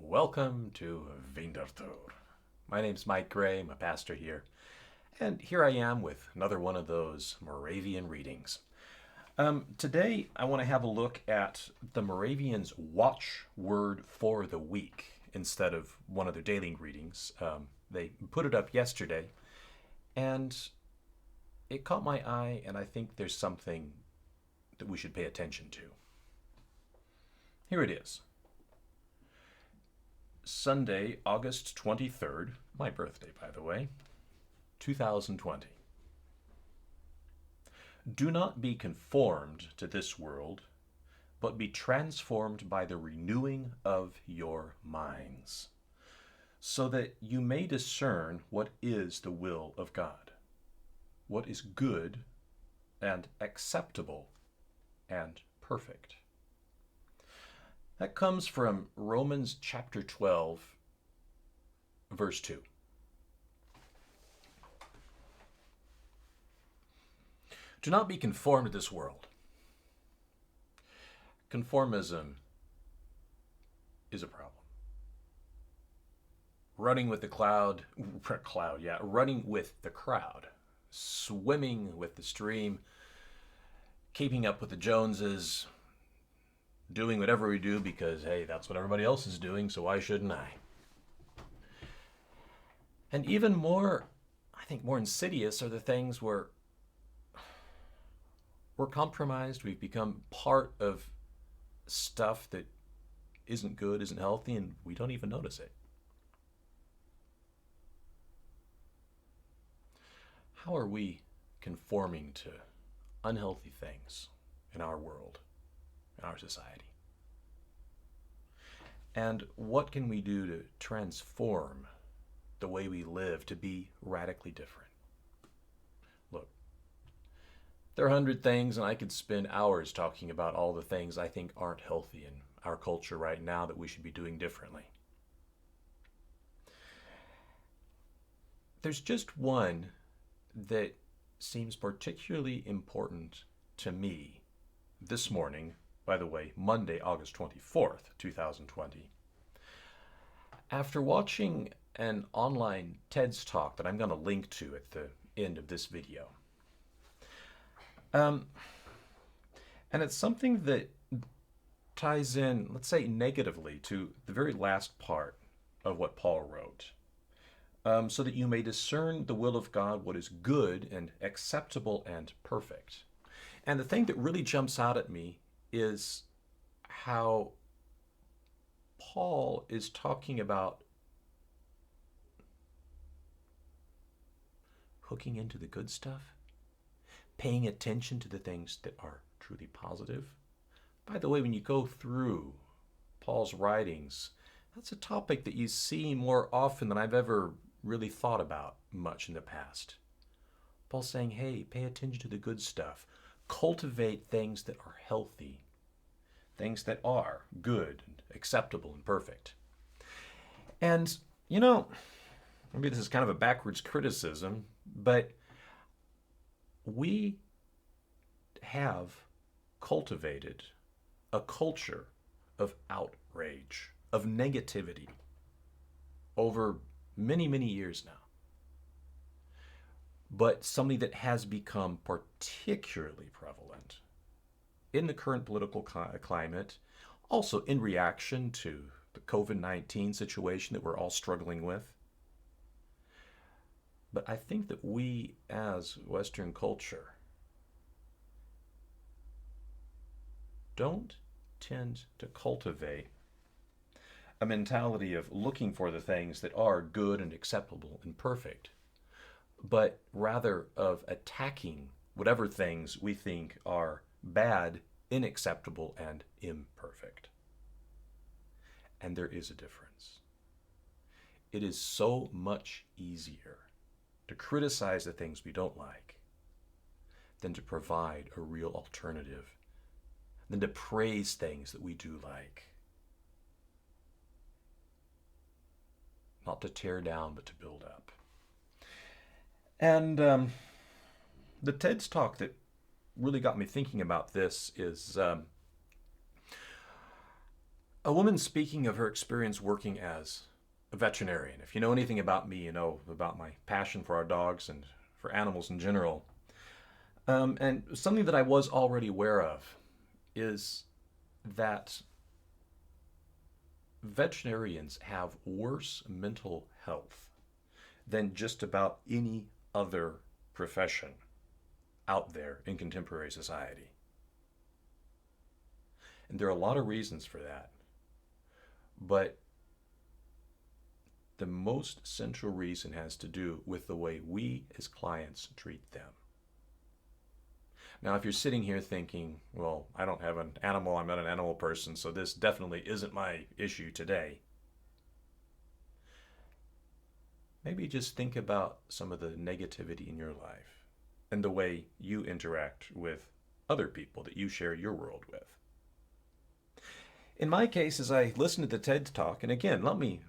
Welcome to Winterthur. My name's Mike Gray, I'm a pastor here, and here I am with another one of those Moravian readings. Today I want to have a look at the Moravians' watchword for the week instead of one of their daily readings. They put it up yesterday, and it caught my eye, and I think there's something that we should pay attention to. Here it is. Sunday, August 23rd, my birthday, by the way, 2020. Do not be conformed to this world, but be transformed by the renewing of your minds, so that you may discern what is the will of God, what is good and acceptable and perfect. That comes from Romans chapter 12, verse 2. Do not be conformed to this world. Conformism is a problem. Running with the running with the crowd, swimming with the stream, keeping up with the Joneses, doing whatever we do because, hey, that's what everybody else is doing, so why shouldn't I? And even more, I think more insidious are the things where we're compromised, we've become part of stuff that isn't good, isn't healthy, and we don't even notice it. How are we conforming to unhealthy things in our world, in our society? And what can we do to transform the way we live to be radically different? Look, there are 100 things, and I could spend hours talking about all the things I think aren't healthy in our culture right now that we should be doing differently. There's just one that seems particularly important to me this morning. By the way, Monday, August 24th, 2020. After watching an online TED's talk that I'm going to link to at the end of this video. And it's something that ties in, let's say, negatively to the very last part of what Paul wrote. So that you may discern the will of God, what is good and acceptable and perfect. And the thing that really jumps out at me is how Paul is talking about hooking into the good stuff, paying attention to the things that are truly positive. By the way, when you go through Paul's writings, that's a topic that you see more often than I've ever really thought about much in the past. Paul's saying, hey, pay attention to the good stuff. Cultivate things that are healthy, things that are good and acceptable and perfect. And, maybe this is kind of a backwards criticism, but we have cultivated a culture of outrage, of negativity over many, many years now. But something that has become particularly prevalent in the current political climate, also in reaction to the COVID-19 situation that we're all struggling with. But I think that we as Western culture don't tend to cultivate a mentality of looking for the things that are good and acceptable and perfect, but rather of attacking whatever things we think are bad, unacceptable, and imperfect. And there is a difference. It is so much easier to criticize the things we don't like than to provide a real alternative, than to praise things that we do like. Not to tear down, but to build up. And the TED's talk that really got me thinking about this is A woman speaking of her experience working as a veterinarian. If you know anything about me, you know about my passion for our dogs and for animals in general. And something that I was already aware of is that veterinarians have worse mental health than just about any other profession out there in contemporary society. And there are a lot of reasons for that. But the most central reason has to do with the way we as clients treat them. Now, if you're sitting here thinking, well, I don't have an animal, I'm not an animal person, so this definitely isn't my issue today, maybe just think about some of the negativity in your life and the way you interact with other people that you share your world with. In my case, as I listen to the TED Talk, and again, let me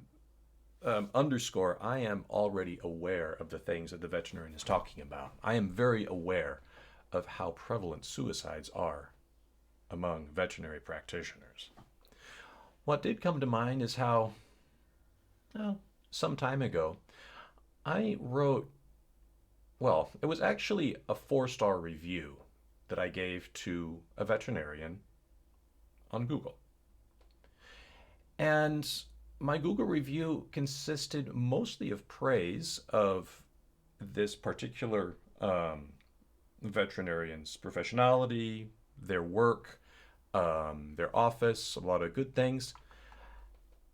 underscore, I am already aware of the things that the veterinarian is talking about. I am very aware of how prevalent suicides are among veterinary practitioners. What did come to mind is how, well, some time ago, I wrote, well, it was actually a 4-star review that I gave to a veterinarian on Google. And my Google review consisted mostly of praise of this particular veterinarian's professionality, their work, their office, a lot of good things.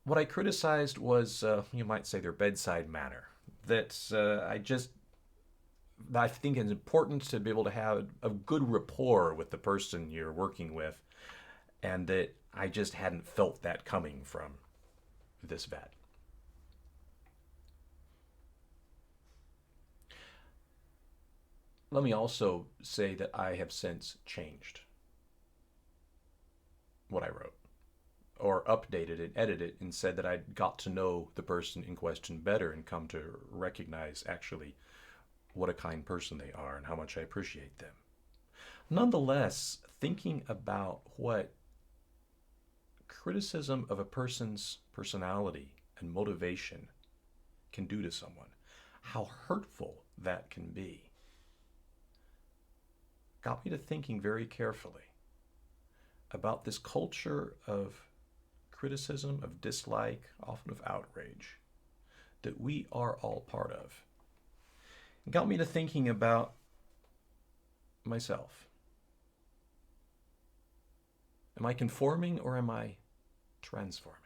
What I criticized was, you might say, their bedside manner. That I think it's important to be able to have a good rapport with the person you're working with, and that I just hadn't felt that coming from this vet. Let me also say that I have since changed what I wrote, or updated it, edited it, and said that I'd got to know the person in question better and come to recognize actually what a kind person they are and how much I appreciate them. Nonetheless, thinking about what criticism of a person's personality and motivation can do to someone, how hurtful that can be, got me to thinking very carefully about this culture of criticism, of dislike, often of outrage, that we are all part of. It got me to thinking about myself. Am I conforming or am I transforming?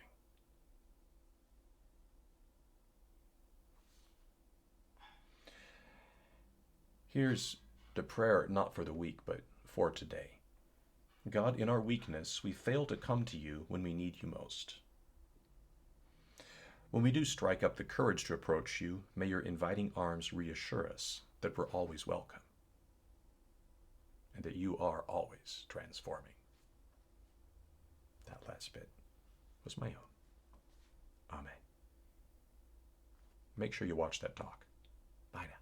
Here's the prayer, not for the week, but for today. God, in our weakness, we fail to come to you when we need you most. When we do strike up the courage to approach you, may your inviting arms reassure us that we're always welcome and that you are always transforming. That last bit was my own. Amen. Make sure you watch that talk. Bye now.